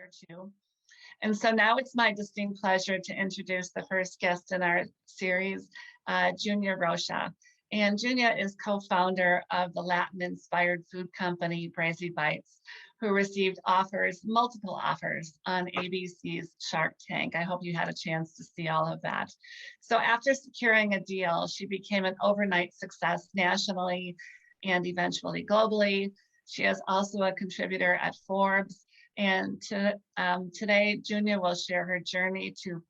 or two. And so now it's my distinct pleasure to introduce the first guest in our series, Junea Rocha. And Junea is co-founder of the Latin-inspired food company, Brazy Bites, who received multiple offers on ABC's Shark Tank. I hope you had a chance to see all of that. So after securing a deal, she became an overnight success nationally and eventually globally. She is also a contributor at Forbes. And today, Junea will share her journey to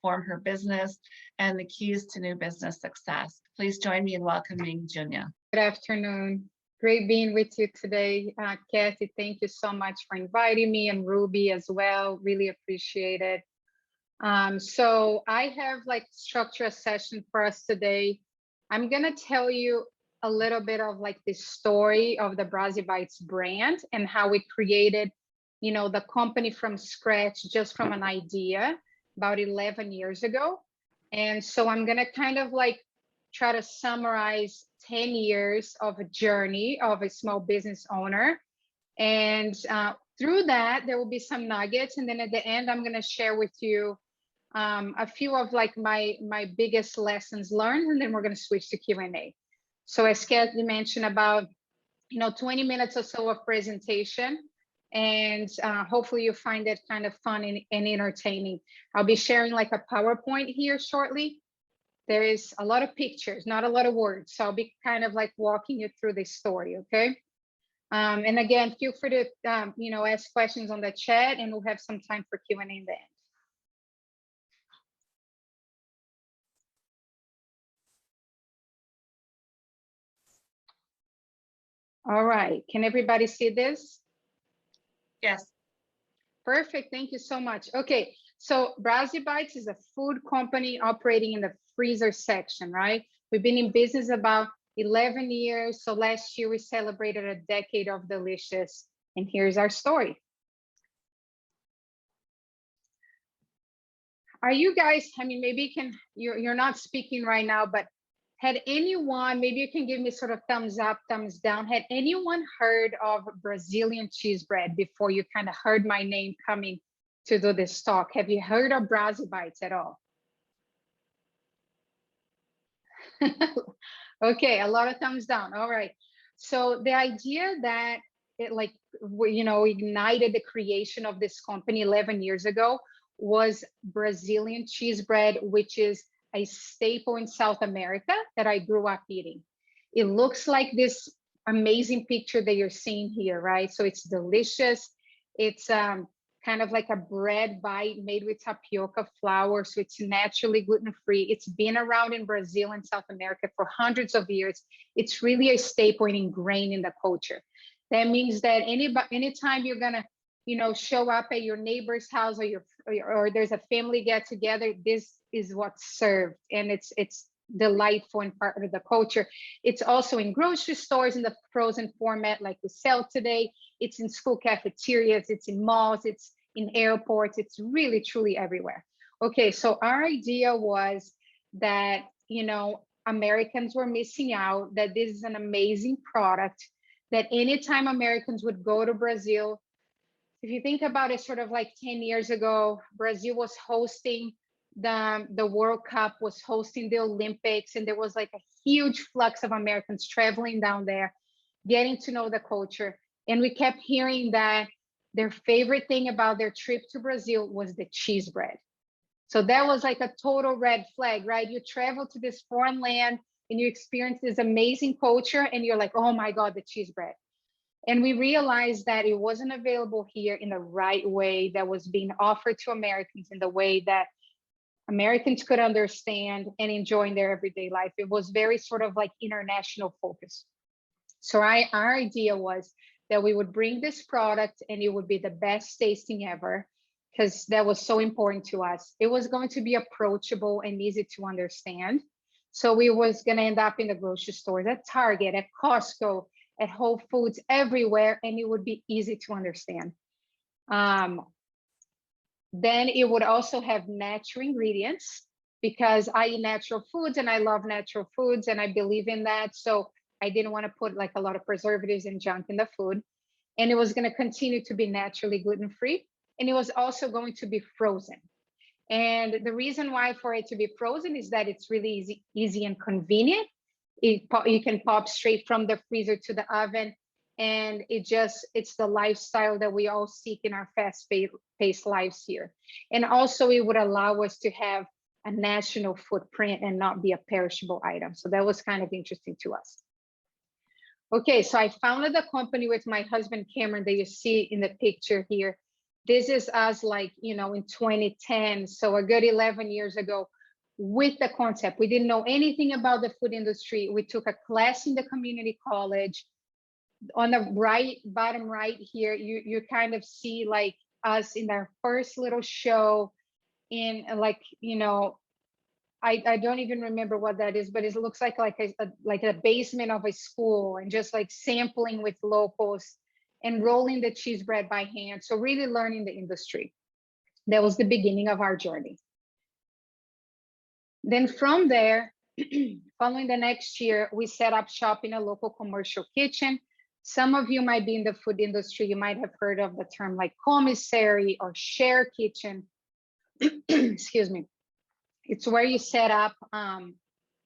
form her business and the keys to new business success. Please join me in welcoming Junea. Good afternoon. Great being with you today. Kathy, thank you so much for inviting me, and Ruby as well. Really appreciate it. So I have structured a session for us today. I'm gonna tell you a little bit of the story of the Brazy Bites brand and how we created the company from scratch, just from an idea about 11 years ago. And so I'm gonna kind of try to summarize 10 years of a journey of a small business owner. And through that, there will be some nuggets. And then at the end, I'm gonna share with you a few of my biggest lessons learned, and then we're gonna switch to Q&A. So as Kathy mentioned, about 20 minutes or so of presentation. And hopefully you find it kind of fun and entertaining. I'll be sharing a PowerPoint here shortly. There is a lot of pictures, not a lot of words. So I'll be kind of walking you through this story, okay? And again, feel free to ask questions on the chat, and we'll have some time for Q&A in the end. All right, can everybody see this? Yes. Perfect, thank you so much. Okay, so Brazy Bites is a food company operating in the freezer section, right? We've been in business about 11 years. So last year we celebrated a decade of delicious, and here's our story. Are you guys, maybe you're not speaking right now, but had anyone, maybe you can give me sort of thumbs up, thumbs down. Had anyone heard of Brazilian cheese bread before you kind of heard my name coming to do this talk? Have you heard of Brazy Bites at all? Okay, a lot of thumbs down. All right. So the idea that it ignited the creation of this company 11 years ago was Brazilian cheese bread, which is a staple in South America that I grew up eating. It looks like this amazing picture that you're seeing here, right? So it's delicious. It's kind of like a bread bite made with tapioca flour. So it's naturally gluten-free. It's been around in Brazil and South America for hundreds of years. It's really a staple and ingrained in the culture. That means that anytime you're gonna show up at your neighbor's house, or there's a family get together, this is what's served, and it's delightful and part of the culture. It's also in grocery stores in the frozen format like we sell today. It's in school cafeterias, it's in malls, it's in airports, it's really truly everywhere. Okay, so our idea was that Americans were missing out, that this is an amazing product, that anytime Americans would go to Brazil, if you think about it, sort of 10 years ago, Brazil was hosting the World Cup, was hosting the Olympics, and there was a huge flux of Americans traveling down there, getting to know the culture. And we kept hearing that their favorite thing about their trip to Brazil was the cheese bread. So that was a total red flag, right? You travel to this foreign land and you experience this amazing culture, and you're like, oh my God, the cheese bread. And we realized that it wasn't available here in the right way, that was being offered to Americans in the way that Americans could understand and enjoy in their everyday life. It was very sort of international focus. So our idea was that we would bring this product and it would be the best tasting ever, because that was so important to us. It was going to be approachable and easy to understand. So we was going to end up in the grocery stores, at Target, at Costco, at Whole Foods, everywhere, and it would be easy to understand. Then it would also have natural ingredients, because I eat natural foods and I love natural foods and I believe in that. So I didn't want to put a lot of preservatives and junk in the food. And it was going to continue to be naturally gluten-free. and it was also going to be frozen. And the reason why for it to be frozen is that it's really easy and convenient. You can pop straight from the freezer to the oven, and it's the lifestyle that we all seek in our fast-paced lives here. And also it would allow us to have a national footprint and not be a perishable item. So that was kind of interesting to us. Okay, so I founded the company with my husband, Cameron, that you see in the picture here. This is us like, in 2010, so a good 11 years ago, with the concept. We didn't know anything about the food industry. We took a class in the community college. On the bottom right here, you kind of see like us in our first little show in like, I don't even remember what that is, but it looks like a basement of a school, and just like sampling with locals and rolling the cheese bread by hand. So really learning the industry. That was the beginning of our journey. Then from there, following the next year, we set up shop in a local commercial kitchen. Some of you might be in the food industry. You might have heard of the term like commissary or share kitchen. Excuse me. It's where you set up,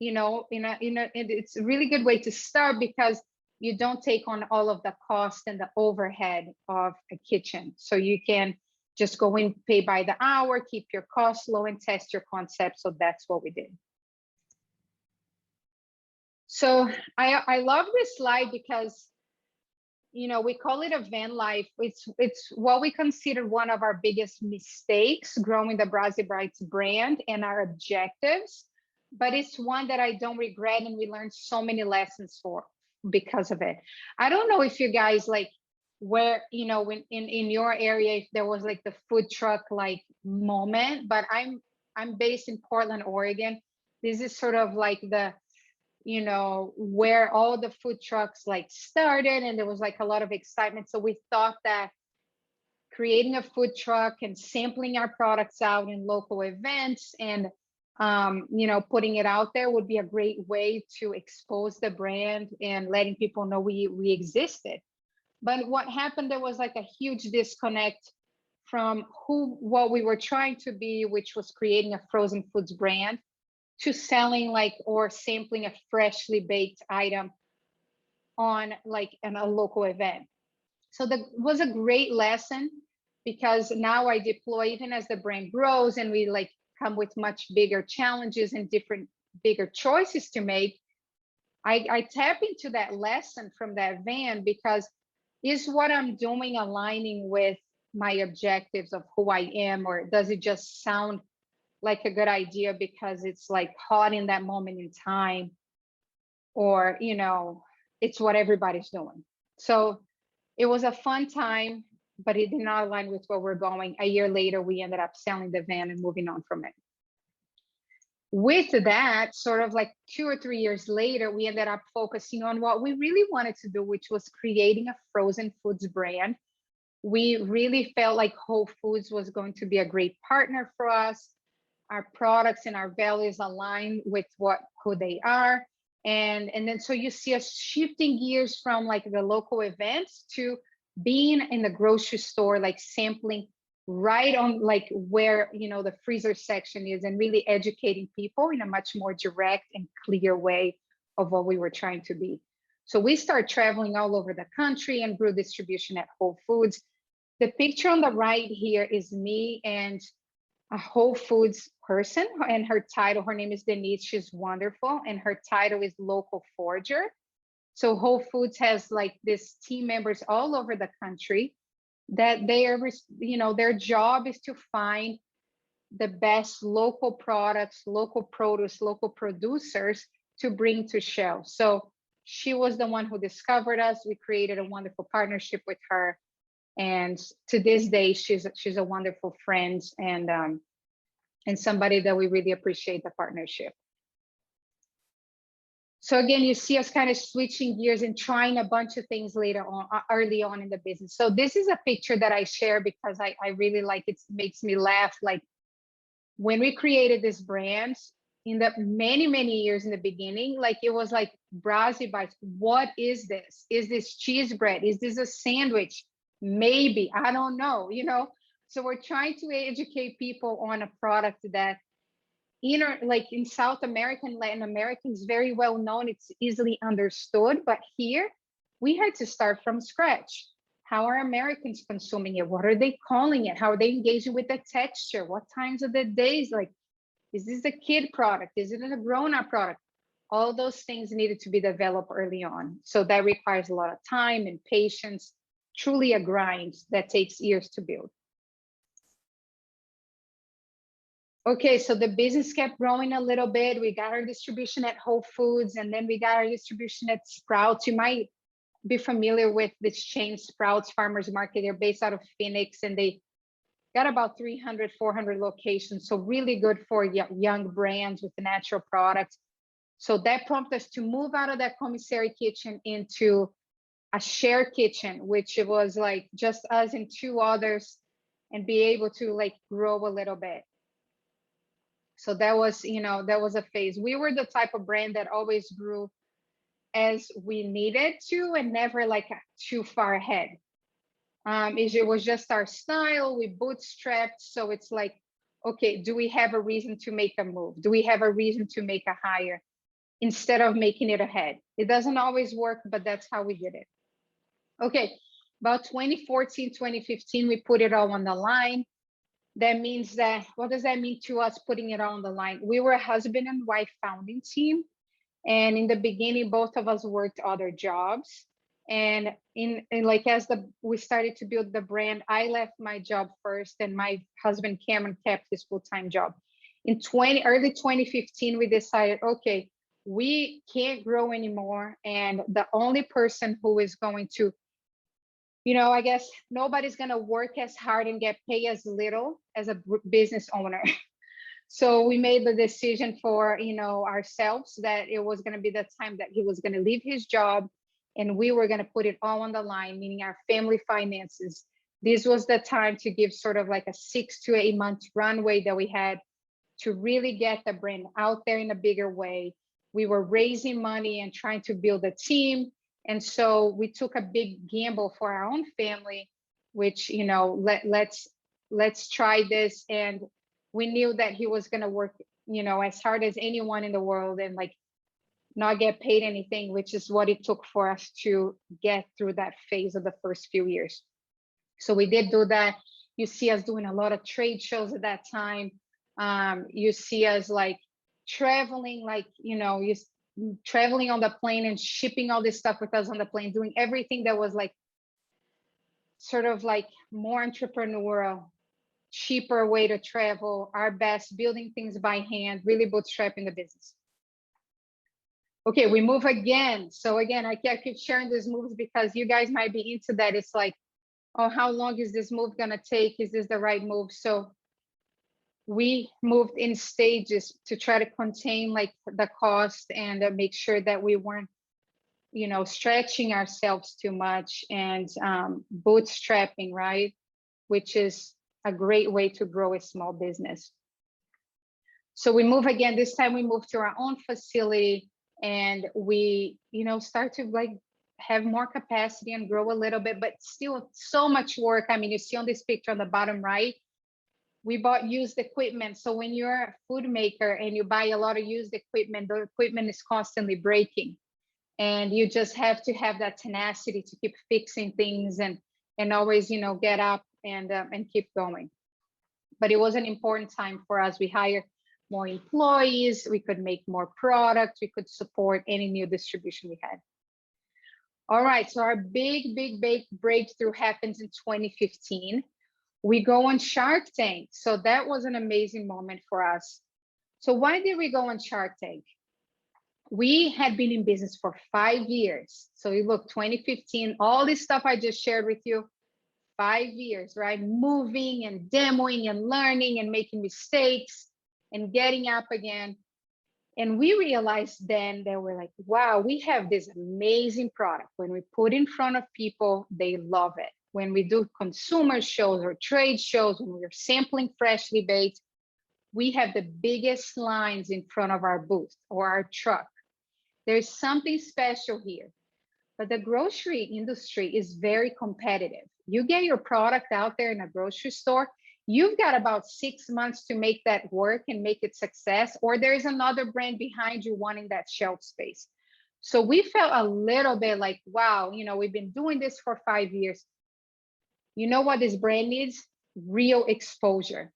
it's a really good way to start because you don't take on all of the cost and the overhead of a kitchen. So you can just go in, pay by the hour, keep your costs low, and test your concept. So that's what we did. So I love this slide because, we call it a van life. It's what we consider one of our biggest mistakes growing the Brazi Brights brand and our objectives, but it's one that I don't regret, and we learned so many lessons because of it. I don't know if you guys like where, when in your area, if there was like the food truck like moment, but I'm based in Portland, Oregon. This is sort of like the where all the food trucks like started, and there was like a lot of excitement. So we thought that creating a food truck and sampling our products out in local events and putting it out there would be a great way to expose the brand and letting people know we existed. But what happened, there was like a huge disconnect from what we were trying to be, which was creating a frozen foods brand, to selling or sampling a freshly baked item on a local event. So that was a great lesson, because now I deploy, even as the brand grows and we come with much bigger challenges and bigger choices to make, I tap into that lesson from that van, because is what I'm doing aligning with my objectives of who I am, or does it just sound like a good idea because it's like hot in that moment in time, or it's what everybody's doing. So it was a fun time, but it did not align with where we're going. A year later, we ended up selling the van and moving on from it. With that, sort of like 2 or 3 years later, we ended up focusing on what we really wanted to do, which was creating a frozen foods brand. We really felt like Whole Foods was going to be a great partner for us. Our products and our values align with who they are. And then so you see us shifting gears from the local events to being in the grocery store, sampling right on where the freezer section is, and really educating people in a much more direct and clear way of what we were trying to be. So we started traveling all over the country and grew distribution at Whole Foods. The picture on the right here is me and a Whole Foods person, and her name is Denise. She's wonderful, and her title is Local Forger. So Whole Foods has this team members all over the country that their job is to find the best local products, local produce, local producers to bring to shelf. So she was the one who discovered us. We created a wonderful partnership with her, and to this day, she's a wonderful friend, and somebody that we really appreciate the partnership. So again, you see us kind of switching gears and trying a bunch of things early on in the business. So this is a picture that I share because I really like it. Makes me laugh. When we created this brand in the many years in the beginning, it was like Brazi Bites. What is this? Is this cheese bread? Is this a sandwich? Maybe, I don't know, So we're trying to educate people on a product that like in South America and Latin America is very well known. It's easily understood, but here we had to start from scratch. How are Americans consuming it? What are they calling it? How are they engaging with the texture? What times of the days? Like, is this a kid product? Is it a grown-up product? All those things needed to be developed early on. So that requires a lot of time and patience, truly a grind that takes years to build. Okay, so the business kept growing a little bit. We got our distribution at Whole Foods, and then we got our distribution at Sprouts. You might be familiar with this chain, Sprouts Farmers Market. They're based out of Phoenix, and they got about 300, 400 locations. So really good for young brands with the natural products. So that prompted us to move out of that commissary kitchen into a shared kitchen, which it was like just us and two others, and be able to like grow a little bit. So that was, that was a phase. We were the type of brand that always grew as we needed to and never like too far ahead. It was just our style. We bootstrapped. So it's like, okay, do we have a reason to make a move? Do we have a reason to make a hire instead of making it ahead? It doesn't always work, but that's how we did it. Okay, about 2014, 2015, we put it all on the line. That means that, what does that mean to us putting it on the line? We were a husband and wife founding team. And in the beginning, both of us worked other jobs. And like as we started to build the brand, I left my job first and my husband Cameron kept his full-time job. In early 2015, we decided, okay, we can't grow anymore. And the only person who is going to, I guess nobody's going to work as hard and get paid as little as a business owner. So we made the decision for, ourselves that it was going to be the time that he was going to leave his job and we were going to put it all on the line, meaning our family finances. This was the time to give sort of like a 6 to 8 month runway that we had to really get the brand out there in a bigger way. We were raising money and trying to build a team. And so we took a big gamble for our own family, which, let's try this. And we knew that he was going to work, as hard as anyone in the world and like not get paid anything, which is what it took for us to get through that phase of the first few years. So we did do that. You see us doing a lot of trade shows at that time. You see us like traveling, like, traveling on the plane and shipping all this stuff with us on the plane, doing everything that was like sort of like more entrepreneurial, cheaper way to travel, our best, building things by hand, really bootstrapping the business. Okay, we move again. So again, I keep sharing these moves because you guys might be into that. It's like, oh, how long is this move gonna take? Is this the right move? So we moved in stages to try to contain like the cost and make sure that we weren't, stretching ourselves too much and bootstrapping, right? Which is a great way to grow a small business. So we move again, this time we move to our own facility and we, start to like have more capacity and grow a little bit, but still so much work. I mean, you see on this picture on the bottom right, we bought used equipment. So when you're a food maker and you buy a lot of used equipment, the equipment is constantly breaking. And you just have to have that tenacity to keep fixing things and always, get up and keep going. But it was an important time for us. We hired more employees, we could make more products, we could support any new distribution we had. All right, so our big breakthrough happens in 2015. We go on Shark Tank. So that was an amazing moment for us. So why did we go on Shark Tank? We had been in business for 5 years. So you look, 2015, all this stuff I just shared with you, 5 years, right? Moving and demoing and learning and making mistakes and getting up again. And we realized then that we're like, wow, we have this amazing product. When we put in front of people, they love it. When we do consumer shows or trade shows, when we're sampling freshly baked, we have the biggest lines in front of our booth or our truck. There's something special here. But the grocery industry is very competitive. You get your product out there in a grocery store, you've got about 6 months to make that work and make it success, or there's another brand behind you wanting that shelf space. So we felt a little bit like, wow, we've been doing this for 5 years. You know what this brand needs? Real exposure,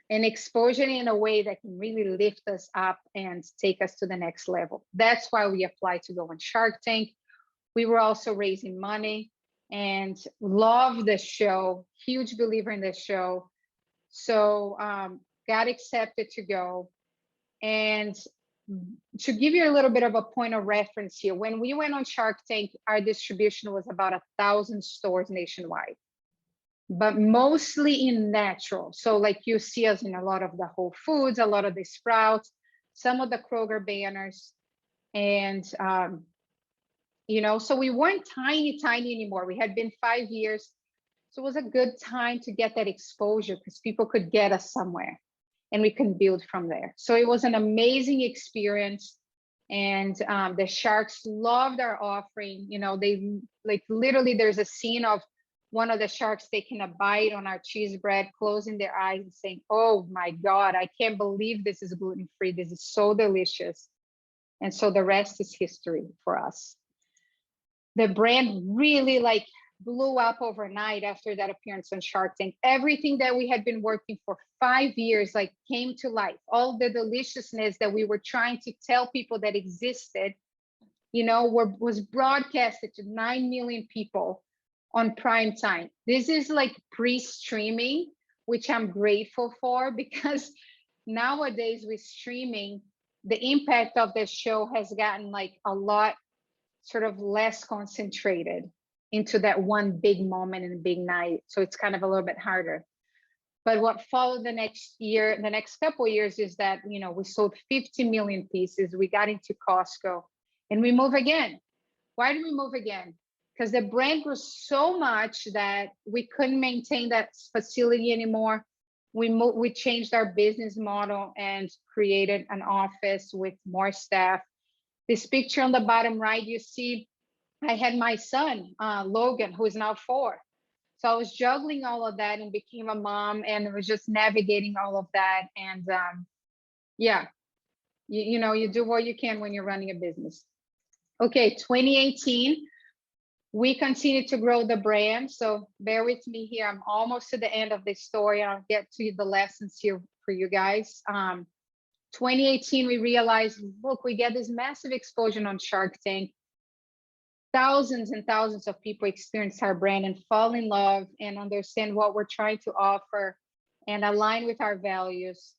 and exposure in a way that can really lift us up and take us to the next level. That's why we applied to go on Shark Tank. We were also raising money and love the show, huge believer in the show. So got accepted to go. And to give you a little bit of a point of reference here, when we went on Shark Tank, our distribution was about 1,000 stores nationwide, but mostly in natural. So like you see us in a lot of the Whole Foods, a lot of the Sprouts, some of the Kroger banners. And, so we weren't tiny anymore. We had been 5 years. So it was a good time to get that exposure because people could get us somewhere and we can build from there. So it was an amazing experience. And the sharks loved our offering. They literally, there's a scene of one of the sharks taking a bite on our cheese bread, closing their eyes and saying, "Oh my God, I can't believe this is gluten-free. This is so delicious." And so the rest is history for us. The brand really blew up overnight after that appearance on Shark Tank. Everything that we had been working for 5 years came to life. All the deliciousness that we were trying to tell people that existed, was broadcasted to 9 million people on prime time. This is pre-streaming, which I'm grateful for, because nowadays with streaming, the impact of the show has gotten a lot sort of less concentrated into that one big moment and big night. So it's kind of a little bit harder. But what followed the next couple of years is that, we sold 50 million pieces. We got into Costco and we move again. Why did we move again? Because the brand grew so much that we couldn't maintain that facility anymore. We changed our business model and created an office with more staff. This picture on the bottom right, you see, I had my son, Logan, who is now 4. So I was juggling all of that and became a mom and was just navigating all of that. And you do what you can when you're running a business. Okay, 2018, we continued to grow the brand. So bear with me here. I'm almost to the end of this story. I'll get to the lessons here for you guys. 2018, we realized, look, we get this massive exposure on Shark Tank. Thousands and thousands of people experience our brand and fall in love and understand what we're trying to offer and align with our values.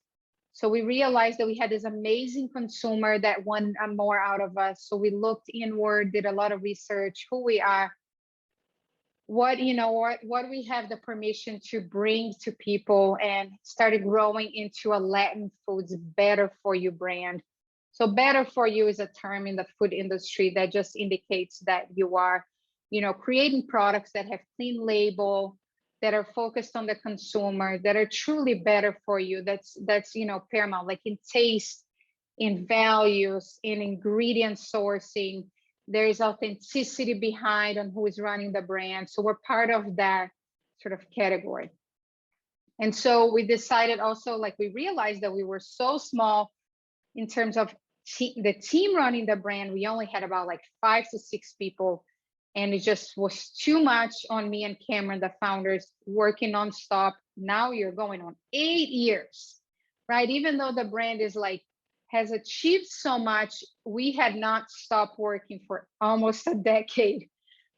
So we realized that we had this amazing consumer that wanted more out of us. So we looked inward, did a lot of research, who we are, what we have the permission to bring to people, and started growing into a Latin foods better for you brand. So better for you is a term in the food industry that just indicates that you are, creating products that have clean label, that are focused on the consumer, that are truly better for you. That's paramount, in taste, in values, in ingredient sourcing. There is authenticity behind on who is running the brand. So we're part of that sort of category. And so we decided also, we realized that we were so small in terms of the team running the brand. We only had about 5 to 6 people. And it just was too much on me and Cameron, the founders, working nonstop. Now you're going on 8 years, right? Even though the brand is has achieved so much, we had not stopped working for almost a decade.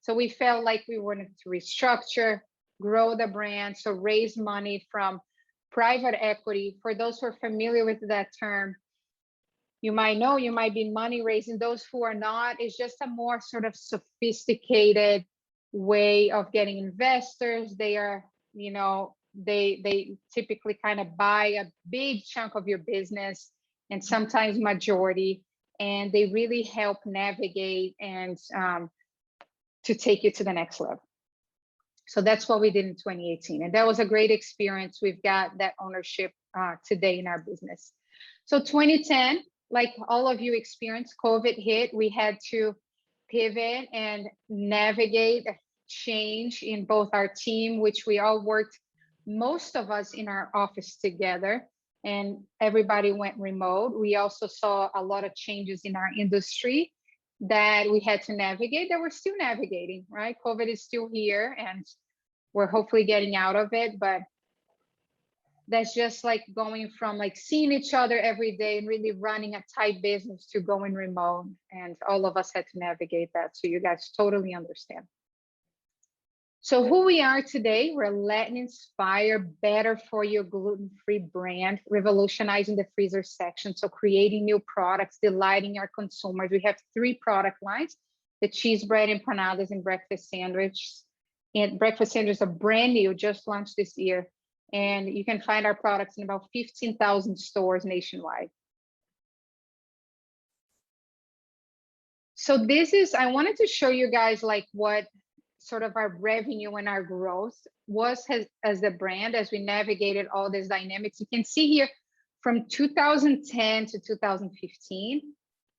So we felt like we wanted to restructure, grow the brand, so raise money from private equity. For those who are familiar with that term, you might know, you might be money raising. Those who are not, it's just a more sort of sophisticated way of getting investors. They are, they typically kind of buy a big chunk of your business, and sometimes majority, and they really help navigate and to take you to the next level. So that's what we did in 2018. And that was a great experience. We've got that ownership today in our business. So 2010, like all of you experienced, COVID hit. We had to pivot and navigate a change in both our team, which we all worked most of us in our office together and everybody went remote. We also saw a lot of changes in our industry that we had to navigate, that we're still navigating, right? COVID is still here and we're hopefully getting out of it, but that's just like going from like seeing each other every day and really running a tight business to going remote. And all of us had to navigate that. So you guys totally understand. So who we are today, we're Latin inspired, better for you gluten-free brand, revolutionizing the freezer section. So creating new products, delighting our consumers. We have 3 product lines, the cheese bread, empanadas, and breakfast sandwiches. And breakfast sandwiches are brand new, just launched this year. And you can find our products in about 15,000 stores nationwide. So this is, I wanted to show you guys like what sort of our revenue and our growth was as a brand as we navigated all these dynamics. You can see here from 2010 to 2015,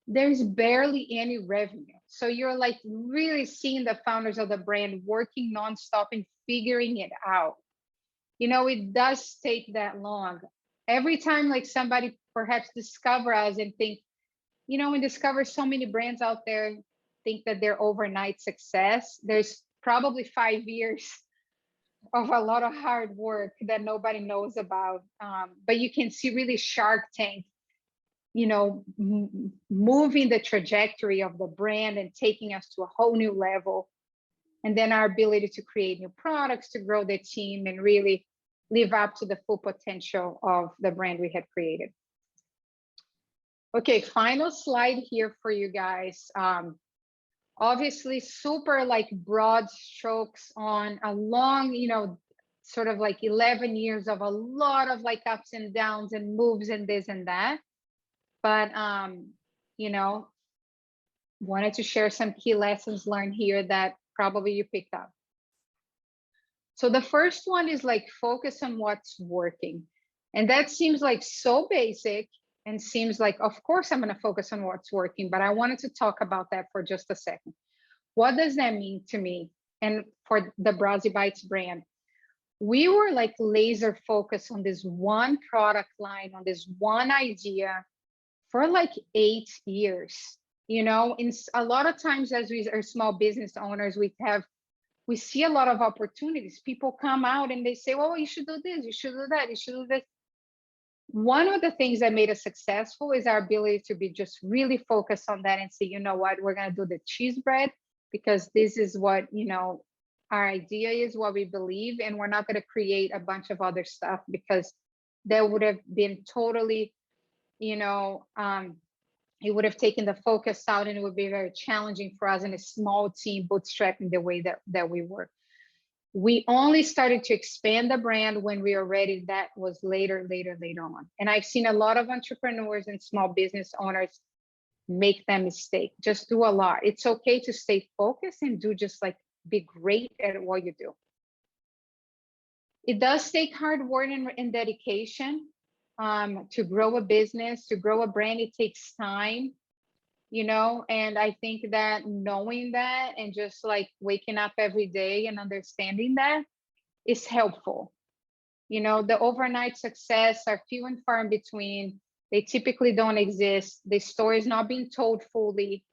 there's barely any revenue. So you're like really seeing the founders of the brand working nonstop and figuring it out. You know, it does take that long. Every time like somebody perhaps discover us and think, you know, we discover so many brands out there, think that they're overnight success. There's probably 5 years of a lot of hard work that nobody knows about. But you can see really Shark Tank, you know, moving the trajectory of the brand and taking us to a whole new level. And then our ability to create new products, to grow the team and really live up to the full potential of the brand we had created. Okay, final slide here for you guys. Obviously super like broad strokes on a long, you know, sort of like 11 years of a lot of like ups and downs and moves and this and that. But, you know, wanted to share some key lessons learned here that probably you picked up. So the first one is like focus on what's working. And that seems like so basic and seems like, of course, I'm going to focus on what's working, but I wanted to talk about that for just a second. What does that mean to me and for the Browsie Bites brand? We were like laser focused on this one product line, on this one idea for like 8 years. You know, in a lot of times as we are small business owners, we see a lot of opportunities. People come out and they say, well, you should do this, you should do that, you should do this. One of the things that made us successful is our ability to be just really focused on that and say, you know what, we're going to do the cheese bread because this is what, you know, our idea is, what we believe, and we're not going to create a bunch of other stuff because that would have been totally, you know, it would have taken the focus out and it would be very challenging for us in a small team bootstrapping the way that we work. We only started to expand the brand when we were ready. That was later on. And I've seen a lot of entrepreneurs and small business owners make that mistake. Just do a lot. It's okay to stay focused and do just like be great at what you do. It does take hard work and dedication to grow a business, to grow a brand. It takes time, you know, and I think that knowing that and just like waking up every day and understanding that is helpful. You know, the overnight success are few and far in between. They typically don't exist. The story is not being told fully.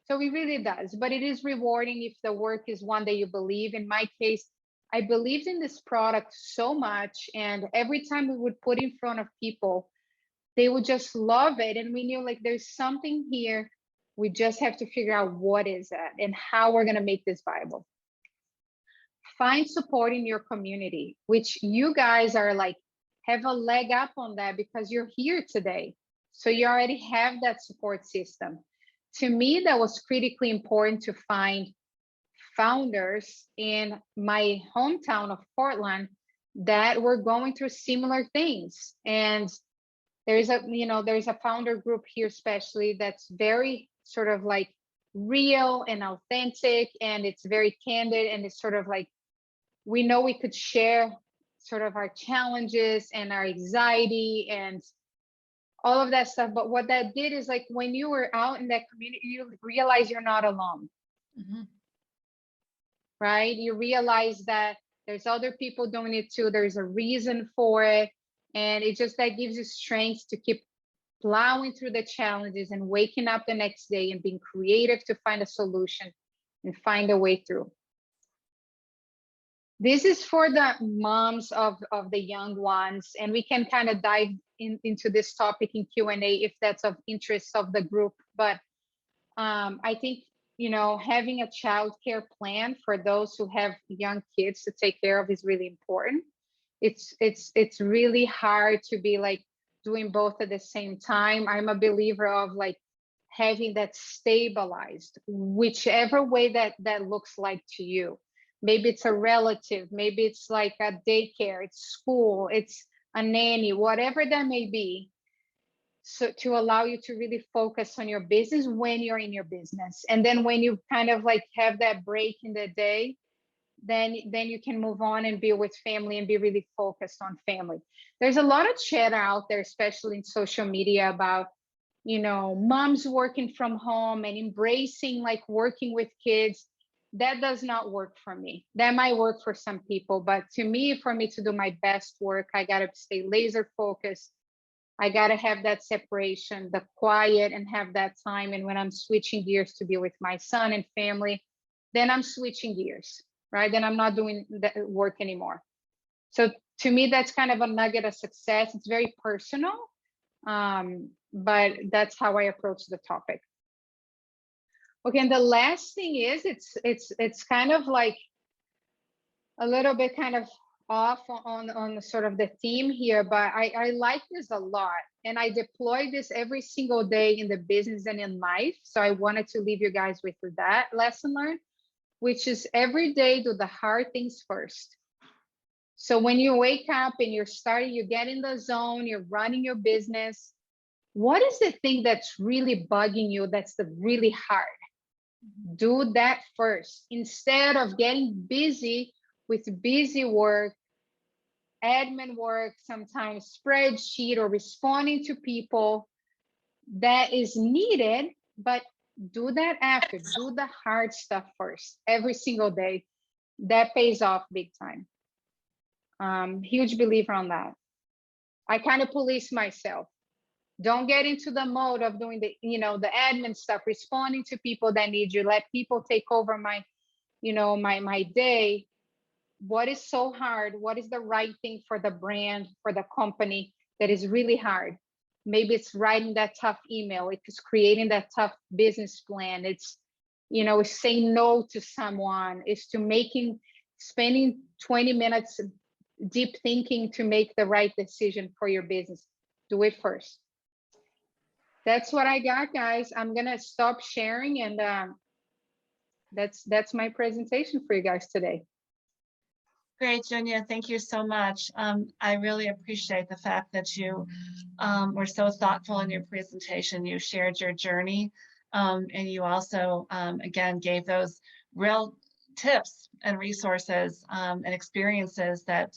So it really does, but it is rewarding if the work is one that you believe. In my case, I believed in this product so much, and every time we would put in front of people, they would just love it. And we knew like there's something here. We just have to figure out what is that and how we're going to make this viable. Find support in your community, which you guys are like, have a leg up on that because you're here today. So you already have that support system. To me, that was critically important to find founders in my hometown of Portland that were going through similar things. And there's a founder group here, especially that's very sort of like real and authentic, and it's very candid, and it's sort of like, we know we could share sort of our challenges and our anxiety and all of that stuff. But what that did is like, when you were out in that community, you realize you're not alone. Mm-hmm. Right? You realize that There's other people doing it too. There's a reason for it. And it just that gives you strength to keep plowing through the challenges and waking up the next day and being creative to find a solution and find a way through. This is for the moms of the young ones, and we can kind of dive into this topic in Q&A if that's of interest of the group. But I think, you know, having a child care plan for those who have young kids to take care of is really important. It's really hard to be like doing both at the same time. I'm a believer of like having that stabilized, whichever way that looks like to you. Maybe it's a relative, maybe it's like a daycare, it's school, it's a nanny, whatever that may be. So to allow you to really focus on your business when you're in your business. And then when you kind of like have that break in the day, then you can move on and be with family and be really focused on family. There's a lot of chat out there, especially in social media, about, you know, moms working from home and embracing like working with kids. That does not work for me. That might work for some people, but to me, for me to do my best work, I got to stay laser focused. I got to have that separation, the quiet, and have that time. And when I'm switching gears to be with my son and family, then I'm switching gears, right? Then I'm not doing that work anymore. So to me, that's kind of a nugget of success. It's very personal, but that's how I approach the topic. Okay, and the last thing is it's kind of like a little bit kind of off on sort of the theme here, but I like this a lot, and I deploy this every single day in the business and in life. So I wanted to leave you guys with that lesson learned, which is every day do the hard things first. So when you wake up and you're starting, you get in the zone, you're running your business. What is the thing that's really bugging you? That's the really hard. Do that first instead of getting busy with busy work, admin work, sometimes spreadsheet, or responding to people that is needed, but do that after. Do the hard stuff first every single day. That pays off big time. Huge believer on that. I kind of police myself. Don't get into the mode of doing the, you know, the admin stuff, responding to people that need you. Let people take over my, you know, my day. What is so hard? What is the right thing for the brand, for the company that is really hard? Maybe it's writing that tough email. It's creating that tough business plan. It's, you know, saying no to someone. It's to spending 20 minutes deep thinking to make the right decision for your business. Do it first. That's what I got, guys. I'm gonna stop sharing, and that's my presentation for you guys today. Great, Junea, thank you so much. I really appreciate the fact that you were so thoughtful in your presentation. You shared your journey, and you also, again, gave those real tips and resources and experiences that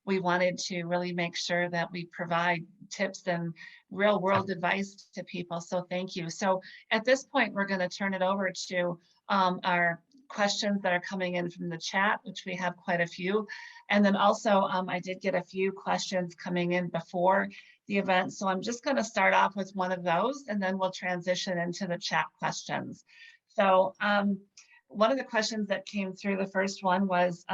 we wanted to really make sure that we provide tips and real world advice to people. So thank you. So at this point, we're going to turn it over to our questions that are coming in from the chat, which we have quite a few. And then also I did get a few questions coming in before the event. So I'm just going to start off with one of those, and then we'll transition into the chat questions. So one of the questions that came through, the first one was,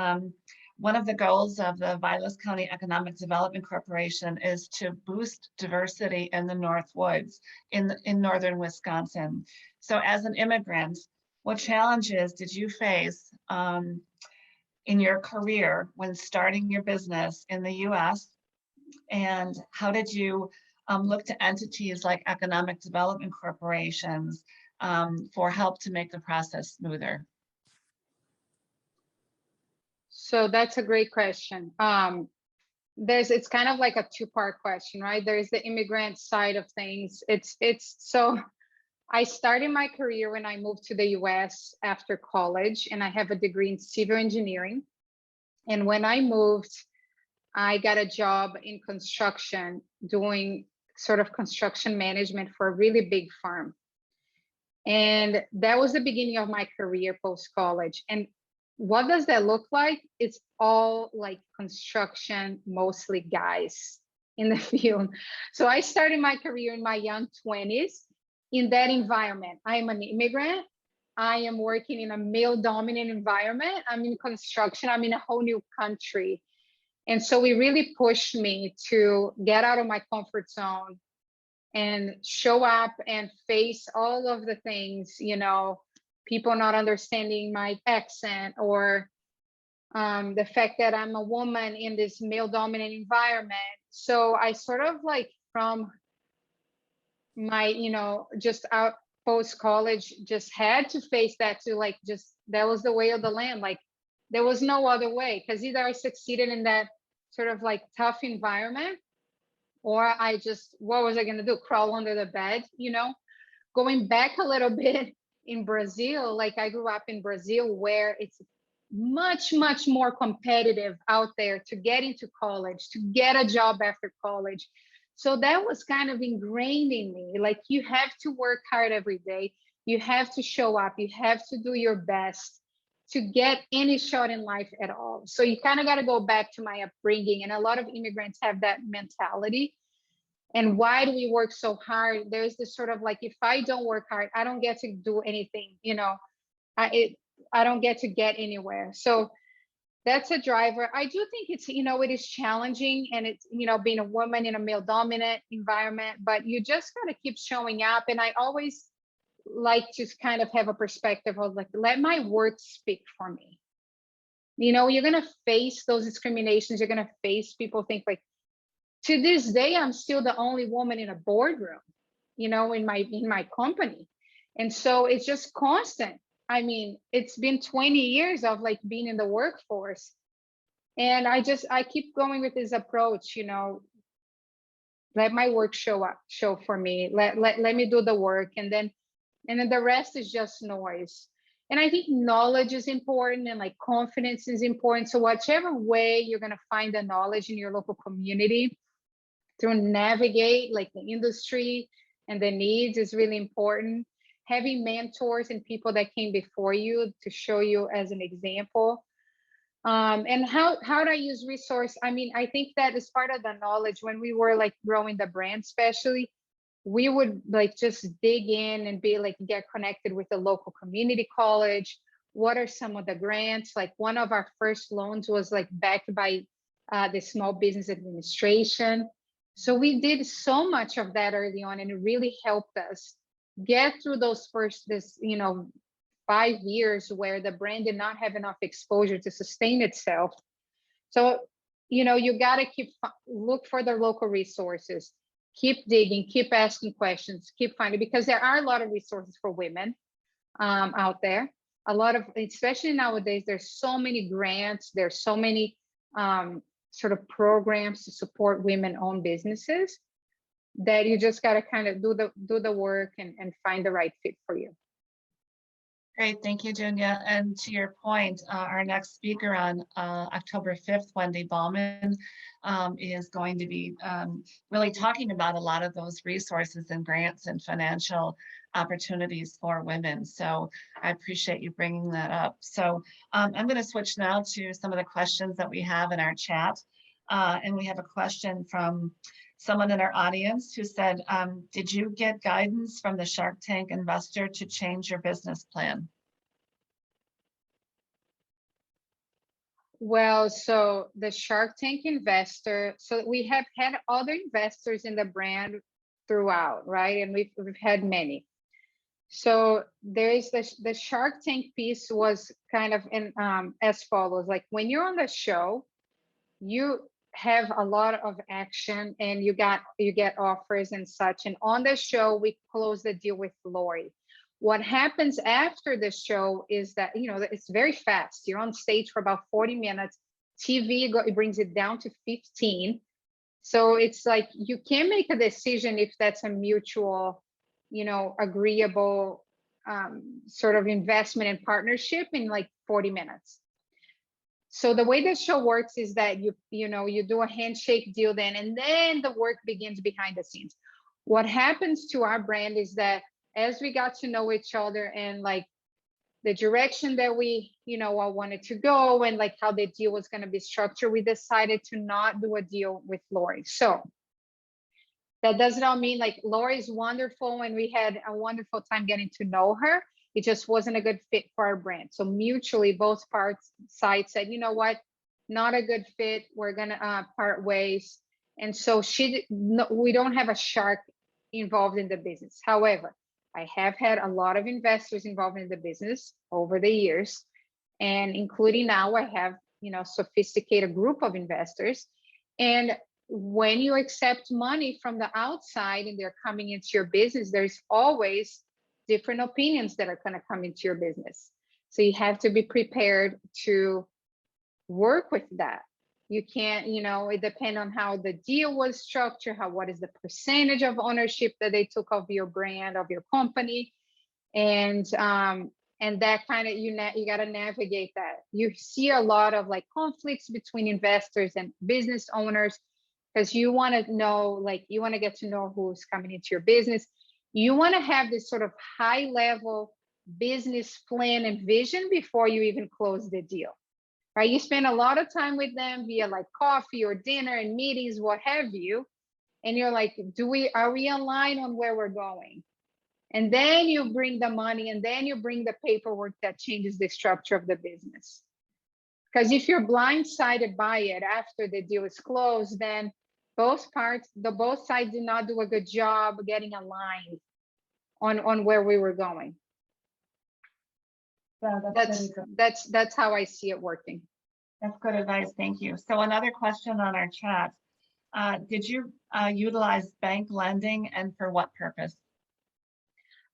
one of the goals of the Vilas County Economic Development Corporation is to boost diversity in the Northwoods in northern Wisconsin. So as an immigrant, what challenges did you face in your career when starting your business in the US? And how did you look to entities like economic development corporations for help to make the process smoother? So that's a great question. It's kind of like a two-part question, right? There's the immigrant side of things. So I started my career when I moved to the US after college, and I have a degree in civil engineering. And when I moved, I got a job in construction, doing sort of construction management for a really big firm. And that was the beginning of my career post-college. And what does that look like? It's all like construction, mostly guys in the field. So I started my career in my young 20s in that environment. I am an immigrant. I am working in a male dominant environment. I'm in construction. I'm in a whole new country. And so it really pushed me to get out of my comfort zone and show up and face all of the things, people not understanding my accent, or the fact that I'm a woman in this male dominant environment. So I sort of like from my, just out post college, just had to face that, to like, just that was the way of the land. Like there was no other way, because either I succeeded in that sort of like tough environment, or I just, what was I going to do? Crawl under the bed, Going back a little bit in Brazil, like I grew up in Brazil, where it's much, much more competitive out there to get into college, to get a job after college. So that was kind of ingrained in me. Like you have to work hard every day. You have to show up. You have to do your best to get any shot in life at all. So you kind of got to go back to my upbringing. And a lot of immigrants have that mentality. And why do we work so hard? There's this sort of like, if I don't work hard, I don't get to do anything, I don't get to get anywhere. So that's a driver. I do think it's, it is challenging, and it's, being a woman in a male dominant environment, but you just got to keep showing up. And I always like to kind of have a perspective of like, let my work speak for me. You're going to face those discriminations. You're going to face people think like, to this day, I'm still the only woman in a boardroom, in my company. And so it's just constant. I mean, it's been 20 years of like being in the workforce. And I keep going with this approach, let my work show for me. Let me do the work. And then the rest is just noise. And I think knowledge is important, and like confidence is important. So whichever way you're going to find the knowledge in your local community to navigate like the industry and the needs is really important. Having mentors and people that came before you to show you as an example. And how do I use resource? I mean, I think that is part of the knowledge. When we were like growing the brand, especially, we would like just dig in and be like, get connected with the local community college. What are some of the grants? Like one of our first loans was like backed by the Small Business Administration. So we did so much of that early on, and it really helped us get through those first 5 years where the brand did not have enough exposure to sustain itself. So, you got to look for the local resources, keep digging, keep asking questions, keep finding, because there are a lot of resources for women out there. A lot of, especially nowadays, there's so many grants, there's so many sort of programs to support women-owned businesses, that you just got to kind of do the work and find the right fit for you. Great, thank you, Junea. And to your point, our next speaker on October 5th, Wendy Bauman, is going to be really talking about a lot of those resources and grants and financial opportunities for women. So I appreciate you bringing that up. So I'm going to switch now to some of the questions that we have in our chat. And we have a question from someone in our audience who said, did you get guidance from the Shark Tank investor to change your business plan? Well, so the Shark Tank investor, so we have had other investors in the brand throughout, right? And we've had many. So there is the Shark Tank piece was kind of as follows. Like when you're on the show, you have a lot of action and you get offers and such. And on the show, we closed the deal with Lori. What happens after the show is that, it's very fast. You're on stage for about 40 minutes. TV, it brings it down to 15. So it's like, you can't make a decision if that's a mutual, agreeable sort of investment and partnership in like 40 minutes. So the way the show works is that you do a handshake deal then, and then the work begins behind the scenes. What happens to our brand is that as we got to know each other and like the direction that we, I wanted to go and like how the deal was going to be structured, we decided to not do a deal with Lori. So that does not mean like Lori is wonderful and we had a wonderful time getting to know her. It just wasn't a good fit for our brand. So mutually, both sides said, you know what, not a good fit. We're gonna part ways. And so we don't have a shark involved in the business. However, I have had a lot of investors involved in the business over the years, and including now I have, sophisticated group of investors. And when you accept money from the outside and they're coming into your business, there's always different opinions that are going to come into your business. So you have to be prepared to work with that. You can't, it depends on how the deal was structured, what is the percentage of ownership that they took of your brand, of your company. And that kind of, you got to navigate that. You see a lot of like conflicts between investors and business owners, because you want to know, like, you want to get to know who's coming into your business. You want to have this sort of high level business plan and vision before you even close the deal, right? You spend a lot of time with them via like coffee or dinner and meetings, what have you. And you're like, are we aligned on where we're going? And then you bring the money and then you bring the paperwork that changes the structure of the business. Because if you're blindsided by it after the deal is closed, then both sides did not do a good job getting aligned on where we were going. Yeah, that's how I see it working. That's good advice. Thank you. So another question on our chat. Did you utilize bank lending, and for what purpose?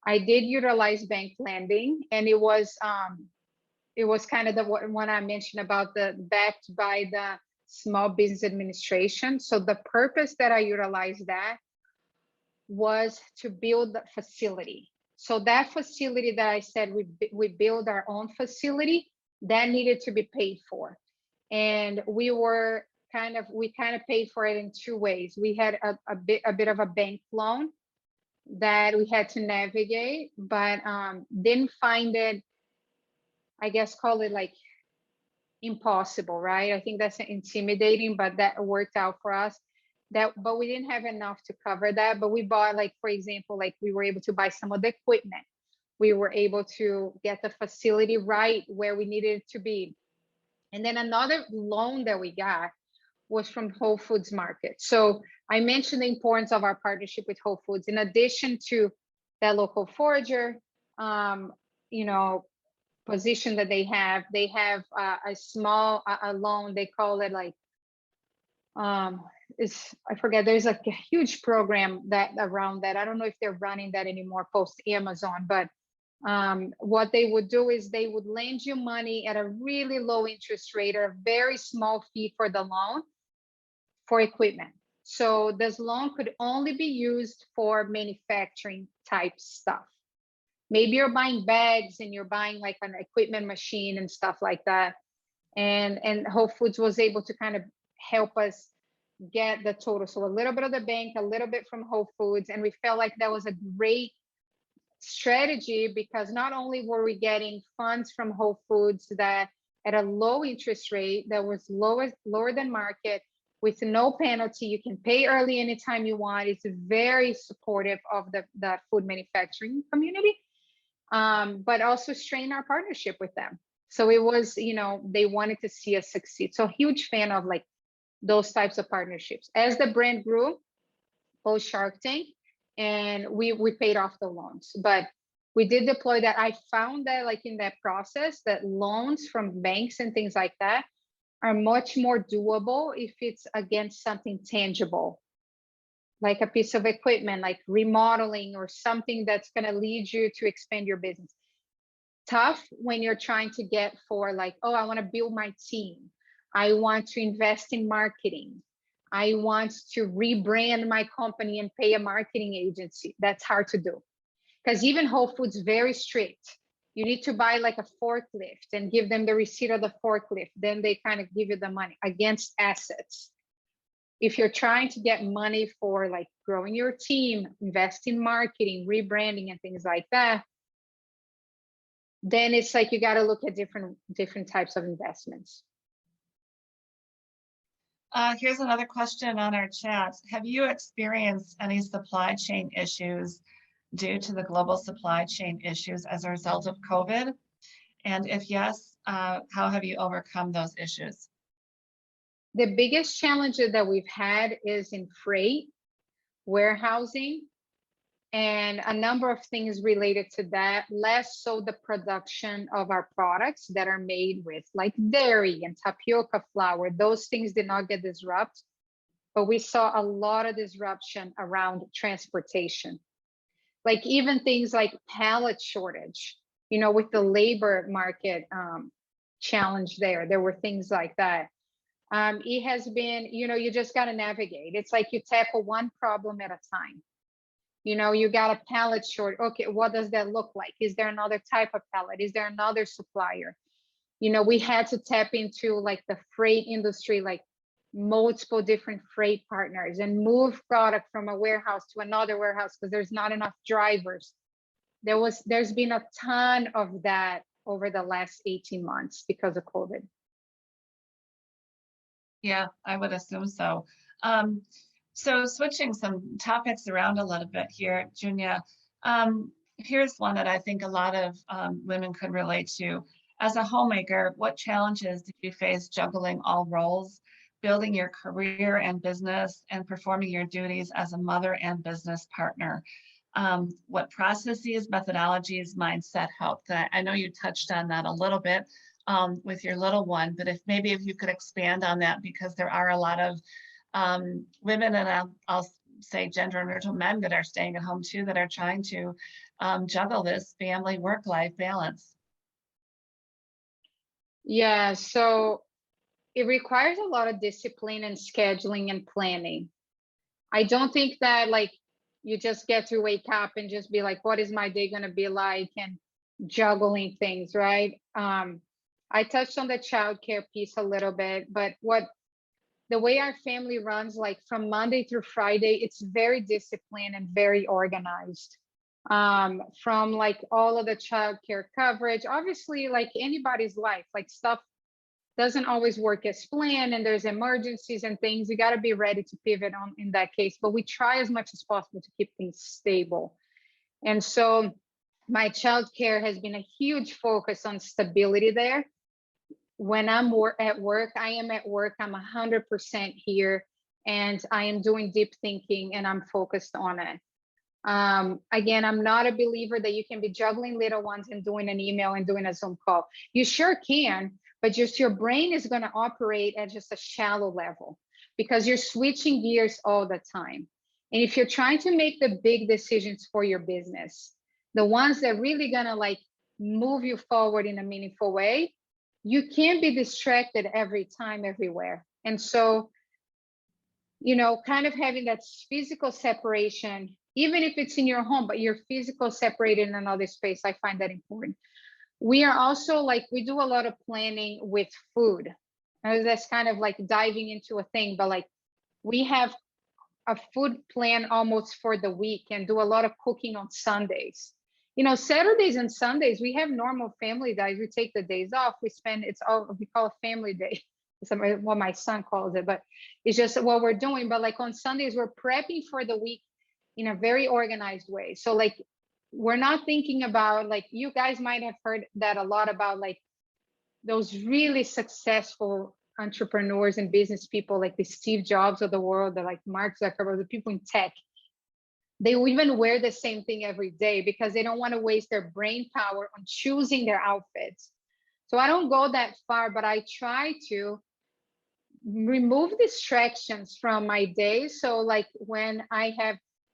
I did utilize bank lending, and it was kind of the one I mentioned about the backed by the Small Business Administration. So the purpose that I utilized that was to build the facility. So that facility that I said we build our own facility, that needed to be paid for. And we kind of paid for it in two ways. We had a bit of a bank loan that we had to navigate, but didn't find it, I guess, call it like impossible, right? I think that's intimidating, but that worked out for us. But we didn't have enough to cover that. But we bought, like, for example, like we were able to buy some of the equipment. We were able to get the facility right where we needed it to be. And then another loan that we got was from Whole Foods Market. So I mentioned the importance of our partnership with Whole Foods. In addition to that local forager, position that they have a small loan. They call it like I forget. There's like a huge program that around that. I don't know if they're running that anymore post Amazon, but what they would do is they would lend you money at a really low interest rate or a very small fee for the loan for equipment. So this loan could only be used for manufacturing type stuff. Maybe you're buying bags and you're buying like an equipment machine and stuff like that. And Whole Foods was able to kind of help us get the total. So a little bit of the bank, a little bit from Whole Foods. And we felt like that was a great strategy, because not only were we getting funds from Whole Foods that at a low interest rate that was lower than market, with no penalty. You can pay early anytime you want. It's very supportive of the food manufacturing community, but also strain our partnership with them. So it was, they wanted to see us succeed. So huge fan of like those types of partnerships. As the brand grew, post Shark Tank, and we paid off the loans, but we did deploy that. I found that like in that process, that loans from banks and things like that are much more doable if it's against something tangible, like a piece of equipment, like remodeling or something that's going to lead you to expand your business. Tough when you're trying to get for like, oh, I want to build my team. I want to invest in marketing. I want to rebrand my company and pay a marketing agency. That's hard to do, because even Whole Foods is very strict. You need to buy like a forklift and give them the receipt of the forklift. Then they kind of give you the money against assets. If you're trying to get money for like growing your team, invest in marketing, rebranding and things like that, then it's like you got to look at different types of investments. Here's another question on our chat. Have you experienced any supply chain issues due to the global supply chain issues as a result of COVID? And if yes, how have you overcome those issues? The biggest challenge that we've had is in freight, warehousing, and a number of things related to that, less so the production of our products that are made with like dairy and tapioca flour. Those things did not get disrupted, but we saw a lot of disruption around transportation. Like even things like pallet shortage, with the labor market challenge there were things like that. It has been, you just got to navigate. It's like you tackle one problem at a time. You got a pallet short. Okay, what does that look like? Is there another type of pallet? Is there another supplier? We had to tap into like the freight industry, like multiple different freight partners, and move product from a warehouse to another warehouse because there's not enough drivers. There's been a ton of that over the last 18 months because of COVID. Yeah, I would assume so. So switching some topics around a little bit here, Junea, here's one that I think a lot of women could relate to. As a homemaker, what challenges did you face juggling all roles, building your career and business, and performing your duties as a mother and business partner? What processes, methodologies, mindset helped? I know you touched on that a little bit with your little one, but if you could expand on that, because there are a lot of women, and I'll say gender neutral men, that are staying at home too, that are trying to juggle this family work-life balance. Yeah, so it requires a lot of discipline and scheduling and planning. I don't think that like you just get to wake up and just be like, what is my day going to be like, and juggling things, right? I touched on the childcare piece a little bit, but the way our family runs, like from Monday through Friday, it's very disciplined and very organized. From like all of the childcare coverage, obviously, like anybody's life, like stuff doesn't always work as planned, and there's emergencies and things. You got to be ready to pivot on in that case, but we try as much as possible to keep things stable. And so my childcare has been a huge focus on stability there. When I'm at work, I am at work, I'm 100% here, and I am doing deep thinking, and I'm focused on it. Again, I'm not a believer that you can be juggling little ones and doing an email and doing a Zoom call. You sure can, but just your brain is going to operate at just a shallow level because you're switching gears all the time. And if you're trying to make the big decisions for your business, the ones that really going to like move you forward in a meaningful way, you can't be distracted every time, everywhere. And so, kind of having that physical separation, even if it's in your home, but you're physical separated in another space, I find that important. We are also like, we do a lot of planning with food. That's kind of like diving into a thing, but like we have a food plan almost for the week and do a lot of cooking on Sundays. Saturdays and Sundays, we have normal family days. We take the days off. We call it family day. It's what my son calls it, but it's just what we're doing. But like on Sundays, we're prepping for the week in a very organized way. So like, we're not thinking about, like, you guys might have heard that a lot about like those really successful entrepreneurs and business people, like the Steve Jobs of the world, the like Mark Zuckerberg, the people in tech. They even wear the same thing every day because they don't want to waste their brain power on choosing their outfits. So I don't go that far, but I try to remove distractions from my day. So like when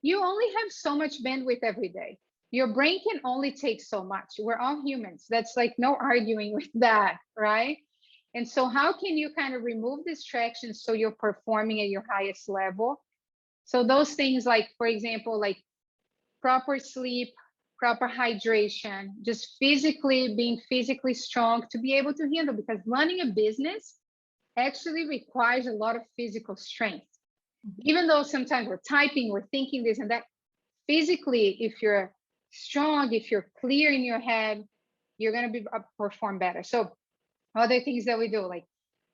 you only have so much bandwidth every day. Your brain can only take so much. We're all humans. That's like no arguing with that, right? And so how can you kind of remove distractions so you're performing at your highest level? So those things like, for example, like proper sleep, proper hydration, just being physically strong to be able to handle, because running a business actually requires a lot of physical strength. Even though sometimes we're typing, we're thinking this and that, physically, if you're strong, if you're clear in your head, you're going to be perform better. So other things that we do, like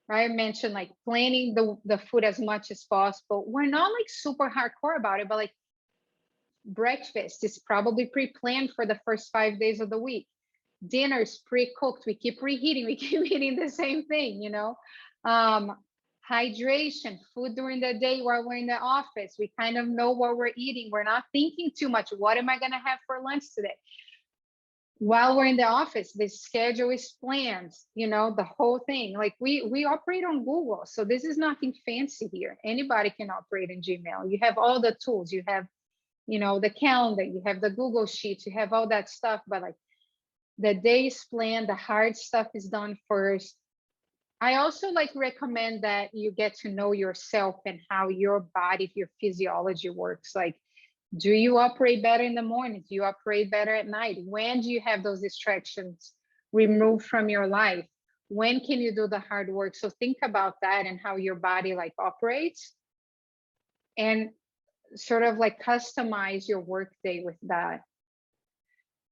I mentioned, like planning the food as much as possible. We're not like super hardcore about it, but like breakfast is probably pre-planned for the first 5 days of the week. Dinner's pre-cooked. We keep reheating. We keep eating the same thing, you know. Hydration, food during the day while we're in the office. We kind of know what we're eating. We're not thinking too much. What am I going to have for lunch today? While we're in the office, the schedule is planned, you know, the whole thing. Like we operate on Google. So this is nothing fancy here. Anybody can operate in Gmail. You have all the tools. You have, you know, the calendar, you have the Google Sheets, you have all that stuff, but like the day's plan, the hard stuff is done first. I also like recommend that you get to know yourself and how your body, your physiology works. Like, do you operate better in the morning? Do you operate better at night? When do you have those distractions removed from your life? When can you do the hard work? So think about that and how your body like operates, and sort of like customize your workday with that.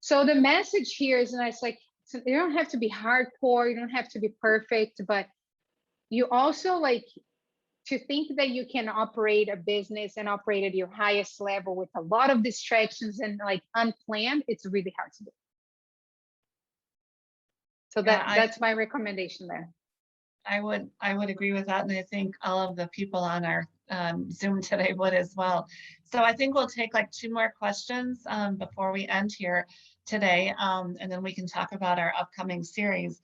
So the message here is, and it's like, you don't have to be hardcore, you don't have to be perfect, but you also like to think that you can operate a business and operate at your highest level with a lot of distractions and like unplanned. It's really hard to do. So that's my recommendation there. I would agree with that, and I think all of the people on our Zoom today would as well. So I think we'll take like 2 more questions before we end here today, and then we can talk about our upcoming series.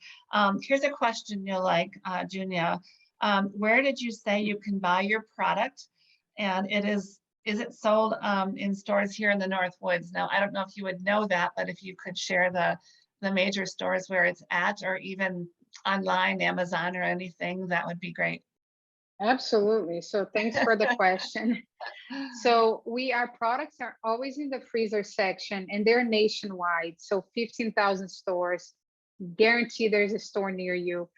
Here's a question you'll like, Junea. Where did you say you can buy your product? And is it sold in stores here in the Northwoods? Now, I don't know if you would know that, but if you could share the major stores where it's at, or even online, Amazon or anything, that would be great. Absolutely. So thanks for the question. So our products are always in the freezer section, and they're nationwide. So 15,000 stores, guarantee there's a store near you.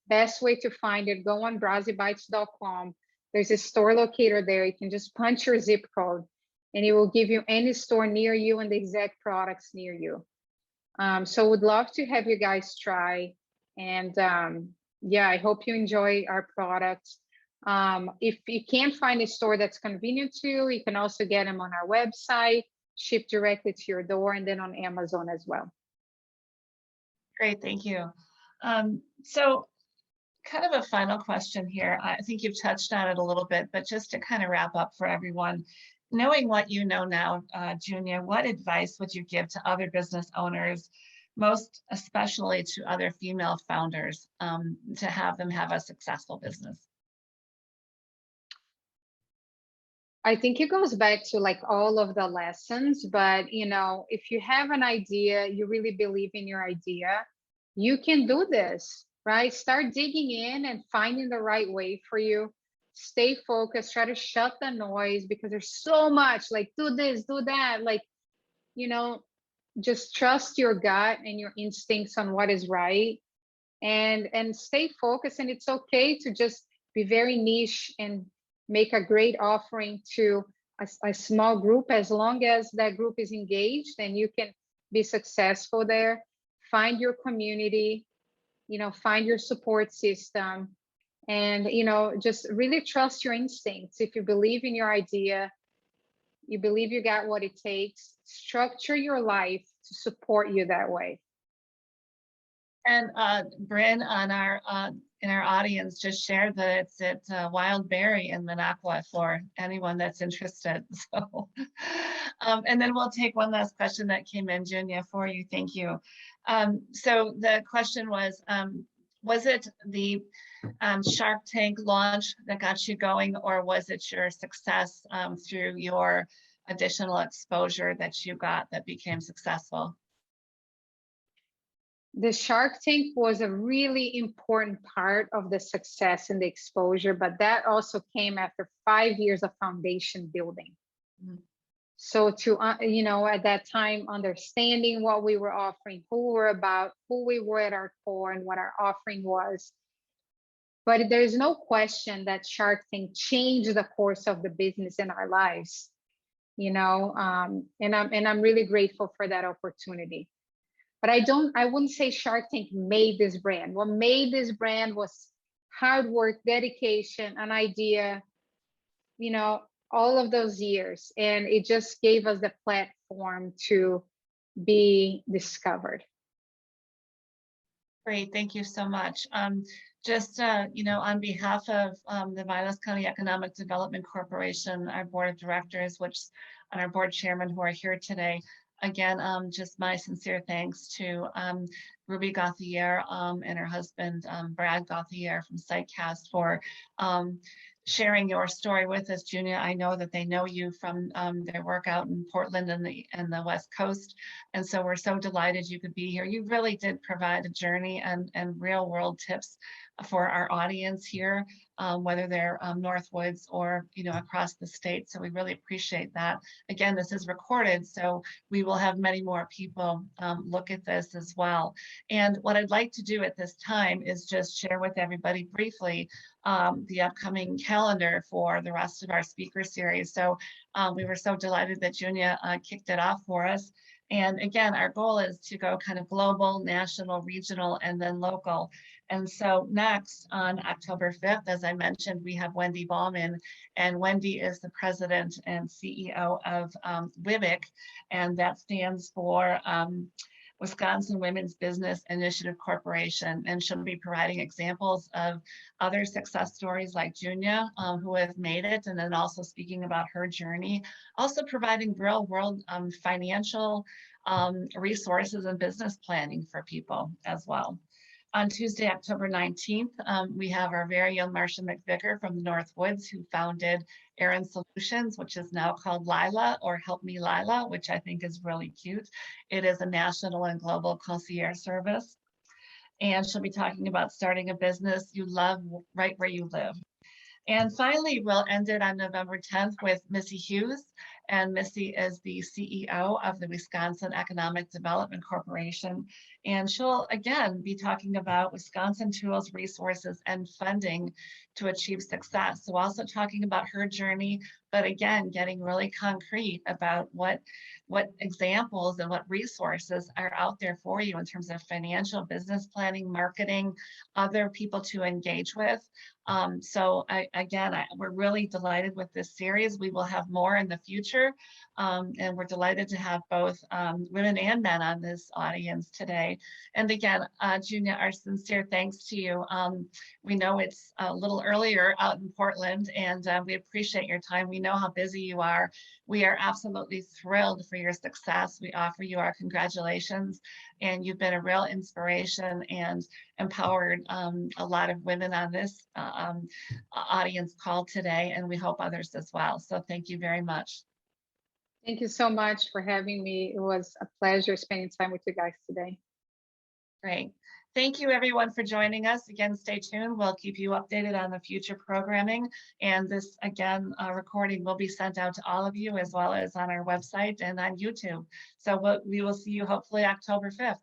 Best way to find it, go on browsybites.com. There's a store locator there. You can just punch your zip code and it will give you any store near you and the exact products near you. So would love to have you guys try. And yeah, I hope you enjoy our products. If you can't find a store that's convenient to you, you can also get them on our website, shipped directly to your door, and then on Amazon as well. Great, thank you. So kind of a final question here. I think you've touched on it a little bit, but just to kind of wrap up for everyone, knowing what you know now, Junea, what advice would you give to other business owners, most especially to other female founders, to have them have a successful business? I think it goes back to like all of the lessons, but you know, if you have an idea, you really believe in your idea, you can do this, right? Start digging in and finding the right way for you. Stay focused, try to shut the noise, because there's so much like do this, do that. Like, you know, just trust your gut and your instincts on what is right, and stay focused. And it's okay to just be very niche and make a great offering to a small group, as long as that group is engaged and you can be successful there. Find your community, you know, find your support system, and, you know, just really trust your instincts. If you believe in your idea, you believe you got what it takes, structure your life to support you that way. And Bryn on our in our audience just shared that it's at Wild Berry in Minocqua for anyone that's interested. So, and then we'll take one last question that came in, Junea, for you. Thank you. So the question was it the Shark Tank launch that got you going, or was it your success through your additional exposure that you got that became successful? The Shark Tank was a really important part of the success and the exposure, but that also came after 5 years of foundation building. Mm-hmm. So to, you know, at that time, understanding what we were offering, who we were about, who we were at our core, and what our offering was. But there's no question that Shark Tank changed the course of the business in our lives, you know, and I'm really grateful for that opportunity. But I wouldn't say Shark Tank made this brand. What made this brand was hard work, dedication, an idea, you know, all of those years. And it just gave us the platform to be discovered. Great, thank you so much. Just, on behalf of the Vilas County Economic Development Corporation, our board of directors, and our board chairman who are here today, again, just my sincere thanks to Ruby Gauthier and her husband, Brad Gauthier from SiteCast for sharing your story with us, Junea. I know that they know you from their work out in Portland and the West Coast. And so we're so delighted you could be here. You really did provide a journey and real world tips for our audience here, whether they're Northwoods or, across the state. So we really appreciate that. Again, this is recorded, so we will have many more people look at this as well. And what I'd like to do at this time is just share with everybody briefly the upcoming calendar for the rest of our speaker series. So we were so delighted that Junea kicked it off for us. And again, our goal is to go kind of global, national, regional, and then local. And so next on October 5th, as I mentioned, we have Wendy Bauman, and Wendy is the president and CEO of WIBIC, and that stands for Wisconsin Women's Business Initiative Corporation. And she'll be providing examples of other success stories like Junea, who have made it, and then also speaking about her journey, also providing real world financial resources and business planning for people as well. On Tuesday, October 19th, we have our very own Marcia McVicker from the Northwoods, who founded Erin Solutions, which is now called Lila, or Help Me Lila, which I think is really cute. It is a national and global concierge service. And she'll be talking about starting a business you love right where you live. And finally, we'll end it on November 10th with Missy Hughes. And Missy is the CEO of the Wisconsin Economic Development Corporation. And she'll, again, be talking about Wisconsin tools, resources, and funding to achieve success. So also talking about her journey, but again, getting really concrete about what examples and what resources are out there for you in terms of financial, business planning, marketing, other people to engage with. We're really delighted with this series. We will have more in the future, and we're delighted to have both women and men on this audience today. And again, Junea, our sincere thanks to you. We know it's a little earlier out in Portland, and we appreciate your time. We know how busy you are. We are absolutely thrilled for your success. We offer you our congratulations, and you've been a real inspiration and empowered a lot of women on this audience call today, and we hope others as well. So thank you very much. Thank you so much for having me. It was a pleasure spending time with you guys today. Great. Thank you everyone for joining us. Again, stay tuned. We'll keep you updated on the future programming. And this, again, recording will be sent out to all of you, as well as on our website and on YouTube. So we will see you hopefully October 5th.